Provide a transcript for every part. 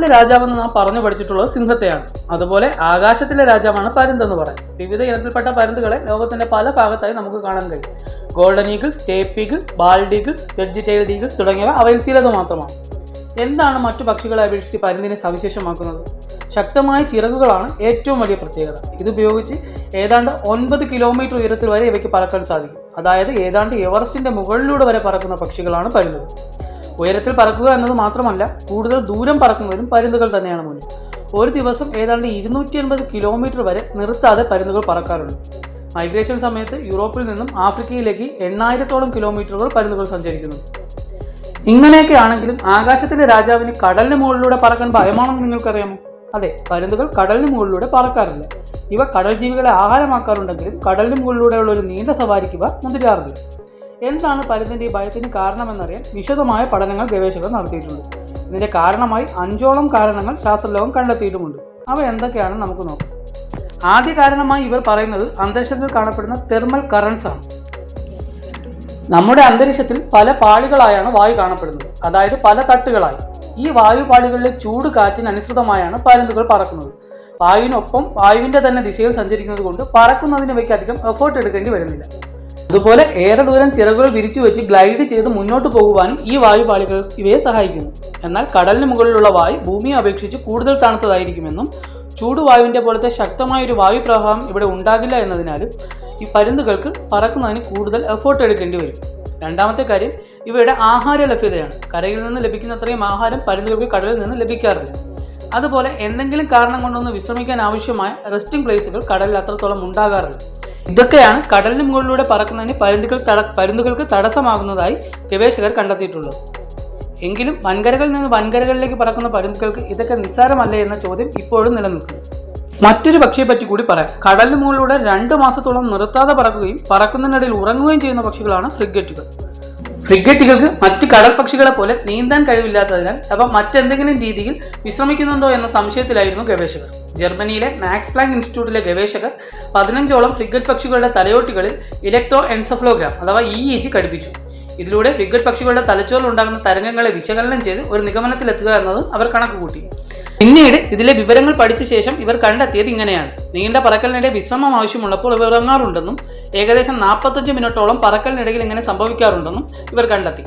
കാട്ടിലെ രാജാവെന്ന് നാം പറഞ്ഞു പഠിച്ചിട്ടുള്ളത് സിംഹത്തെയാണ്. അതുപോലെ ആകാശത്തിലെ രാജാവാണ് പരുന്തെന്ന് പറയാം. വിവിധ ഇനത്തിൽപ്പെട്ട പരുന്തുകളെ ലോകത്തിന്റെ പല ഭാഗത്തായി നമുക്ക് കാണാൻ കഴിയും. Golden Eagles, tape eagle, bald Eagles, wedge tailed Eagles തുടങ്ങിയവ അവയിൽ ചിലത് മാത്രമാണ്. എന്താണ് മറ്റു പക്ഷികളെ അപേക്ഷിച്ച് പരുന്തിനെ സവിശേഷമാക്കുന്നത്? ശക്തമായ ചിറകുകളാണ് ഏറ്റവും വലിയ പ്രത്യേകത. ഇതുപയോഗിച്ച് ഏതാണ്ട് 9 കിലോമീറ്റർ ഉയരത്തിൽ വരെ ഇവയ്ക്ക് പറക്കാൻ സാധിക്കും. അതായത് ഏതാണ്ട് എവറസ്റ്റിന്റെ മുകളിലൂടെ വരെ പറക്കുന്ന പക്ഷികളാണ് പരുന്തുകൾ. ഉയരത്തിൽ പറക്കുക എന്നത് മാത്രമല്ല, കൂടുതൽ ദൂരം പറക്കുന്നതിലും പരുന്തുകൾ തന്നെയാണ് മുന്നിൽ. ഒരു ദിവസം ഏതാണ്ട് 280 കിലോമീറ്റർ വരെ നിർത്താതെ പരുന്തുകൾ പറക്കാറുണ്ട്. മൈഗ്രേഷൻ സമയത്ത് യൂറോപ്പിൽ നിന്നും ആഫ്രിക്കയിലേക്ക് 8000ഓളം കിലോമീറ്ററുകൾ പരുന്തുകൾ സഞ്ചരിക്കുന്നു. ഇങ്ങനെയൊക്കെ ആണെങ്കിലും ആകാശത്തിലെ രാജാവിന് കടലിന് മുകളിലൂടെ പറക്കാൻ ഭയമാണെന്ന് നിങ്ങൾക്കറിയാമോ? അതെ, പരുന്തുകൾ കടലിന് മുകളിലൂടെ പറക്കാറില്ല. ഇവ കടൽ ജീവികളെ ആഹാരമാക്കാറുണ്ടെങ്കിലും കടലിന് മുകളിലൂടെയുള്ള ഒരു നീണ്ട സവാരിക്ക് ഇവ മുതിരാറില്ല. എന്താണ് പരുന്തിൻ്റെ ഈ ഭയത്തിന് കാരണമെന്നറിയാൻ വിശദമായ പഠനങ്ങൾ ഗവേഷകർ നടത്തിയിട്ടുണ്ട്. ഇതിൻ്റെ കാരണമായി 5ഓളം കാരണങ്ങൾ ശാസ്ത്രലോകം കണ്ടെത്തിയിട്ടുമുണ്ട്. അവ എന്തൊക്കെയാണെന്ന് നമുക്ക് നോക്കാം. ആദ്യ കാരണമായി ഇവർ പറയുന്നത് അന്തരീക്ഷത്തിൽ കാണപ്പെടുന്ന തെർമൽ കറൻസ് ആണ്. നമ്മുടെ അന്തരീക്ഷത്തിൽ പല പാളികളായാണ് വായു കാണപ്പെടുന്നത്, അതായത് പല തട്ടുകളായി. ഈ വായുപാളികളിലെ ചൂട് കാറ്റിനനുസൃതമായാണ് പരുന്തുകൾ പറക്കുന്നത്. വായുവിനൊപ്പം വായുവിൻ്റെ തന്നെ ദിശയിൽ സഞ്ചരിക്കുന്നത് കൊണ്ട് പറക്കുന്നതിന് ഇവയ്ക്ക് അധികം എഫേർട്ട് എടുക്കേണ്ടി വരുന്നില്ല. അതുപോലെ ഏറെ ദൂരം ചിറകുകൾ വിരിച്ചു വെച്ച് ഗ്ലൈഡ് ചെയ്ത് മുന്നോട്ട് പോകുവാനും ഈ വായുപാളികൾ ഇവയെ സഹായിക്കുന്നു. എന്നാൽ കടലിന് മുകളിലുള്ള വായു ഭൂമിയെ അപേക്ഷിച്ച് കൂടുതൽ തണുത്തതായിരിക്കുമെന്നും ചൂടുവായുവിൻ്റെ പോലത്തെ ശക്തമായ ഒരു വായുപ്രവാഹം ഇവിടെ ഉണ്ടാകില്ല എന്നതിനാലും ഈ പരുന്തുകൾക്ക് പറക്കുന്നതിന് കൂടുതൽ എഫേർട്ട് എടുക്കേണ്ടി വരും. രണ്ടാമത്തെ കാര്യം ഇവയുടെ ആഹാര ലഭ്യതയാണ്. കരയിൽ നിന്ന് ലഭിക്കുന്നത്രയും ആഹാരം പരുന്തുകൾക്ക് കടലിൽ നിന്ന് ലഭിക്കാറില്ല. അതുപോലെ എന്തെങ്കിലും കാരണം കൊണ്ടൊന്ന് വിശ്രമിക്കാൻ ആവശ്യമായ റെസ്റ്റിംഗ് പ്ലേസുകൾ കടലിൽ അത്രത്തോളം ഉണ്ടാകാറില്ല. ഇതൊക്കെയാണ് കടലിന് മുകളിലൂടെ പറക്കുന്നതിന് പരുന്തുകൾക്ക് തടസ്സമാകുന്നതായി ഗവേഷകർ കണ്ടെത്തിയിട്ടുള്ളത്. എങ്കിലും വൻകരകളിൽ നിന്ന് വൻകരകളിലേക്ക് പറക്കുന്ന പരുന്തുകൾക്ക് ഇതൊക്കെ നിസ്സാരമല്ലേ എന്ന ചോദ്യം ഇപ്പോഴും നിലനിൽക്കുന്നു. മറ്റൊരു പക്ഷിയെ പറ്റി കൂടി പറയാം. കടലിന് മുകളിലൂടെ 2 മാസത്തോളം നിർത്താതെ പറക്കുകയും പറക്കുന്നതിനിടയിൽ ഉറങ്ങുകയും ചെയ്യുന്ന പക്ഷികളാണ് ഫ്രിഗറ്റുകൾ. ഫ്രിഗറ്റുകൾക്ക് മറ്റ് കടൽ പക്ഷികളെ പോലെ നീന്താൻ കഴിവില്ലാത്തതിനാൽ അവ മറ്റെന്തെങ്കിലും രീതിയിൽ വിശ്രമിക്കുന്നുണ്ടോ എന്ന സംശയത്തിലായിരുന്നു ഗവേഷകർ. ജർമ്മനിയിലെ മാക്സ് പ്ലാങ്ക് ഇൻസ്റ്റിറ്റ്യൂട്ടിലെ ഗവേഷകർ 15ഓളം ഫ്രിഗറ്റ് പക്ഷികളുടെ തലയോട്ടികളിൽ ഇലക്ട്രോ എൻസെഫലോഗ്രാം അഥവാ EEG ഘടിപ്പിച്ചു. ഇതിലൂടെ ഫ്രിഗറ്റ് പക്ഷികളുടെ തലച്ചോറിൽ ഉണ്ടാകുന്ന തരംഗങ്ങളെ വിശകലനം ചെയ്ത് ഒരു നിഗമനത്തിലെത്തുക എന്നതും അവർ കണക്കുകൂട്ടി. പിന്നീട് ഇതിലെ വിവരങ്ങൾ പഠിച്ച ശേഷം ഇവർ കണ്ടെത്തിയത് ഇങ്ങനെയാണ്. നീണ്ട പറക്കലിനിടെ വിശ്രമം ആവശ്യമുള്ളപ്പോൾ ഇവർ ഉറങ്ങാറുണ്ടെന്നും ഏകദേശം 45 മിനിറ്റോളം പറക്കലിനിടയിൽ ഇങ്ങനെ സംഭവിക്കാറുണ്ടെന്നും ഇവർ കണ്ടെത്തി.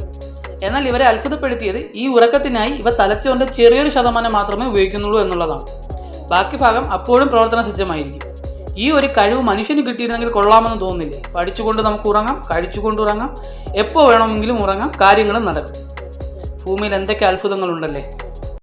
എന്നാൽ ഇവരെ അത്ഭുതപ്പെടുത്തിയത് ഈ ഉറക്കത്തിനായി ഇവ തലച്ചോറിന്റെ ചെറിയൊരു ശതമാനം മാത്രമേ ഉപയോഗിക്കുന്നുള്ളൂ എന്നുള്ളതാണ്. ബാക്കി ഭാഗം അപ്പോഴും പ്രവർത്തന സജ്ജമായിരിക്കും. ഈ ഒരു കഴിവ് മനുഷ്യന് കിട്ടിയിരുന്നെങ്കിൽ കൊള്ളാമെന്ന് തോന്നുന്നില്ലേ? പഠിച്ചുകൊണ്ട് നമുക്ക് ഉറങ്ങാം, കഴിച്ചുകൊണ്ട് ഉറങ്ങാം, എപ്പോൾ വേണമെങ്കിലും ഉറങ്ങാം, കാര്യങ്ങളും നടക്കും. ഭൂമിയിൽ എന്തൊക്കെ അത്ഭുതങ്ങളുണ്ടല്ലേ.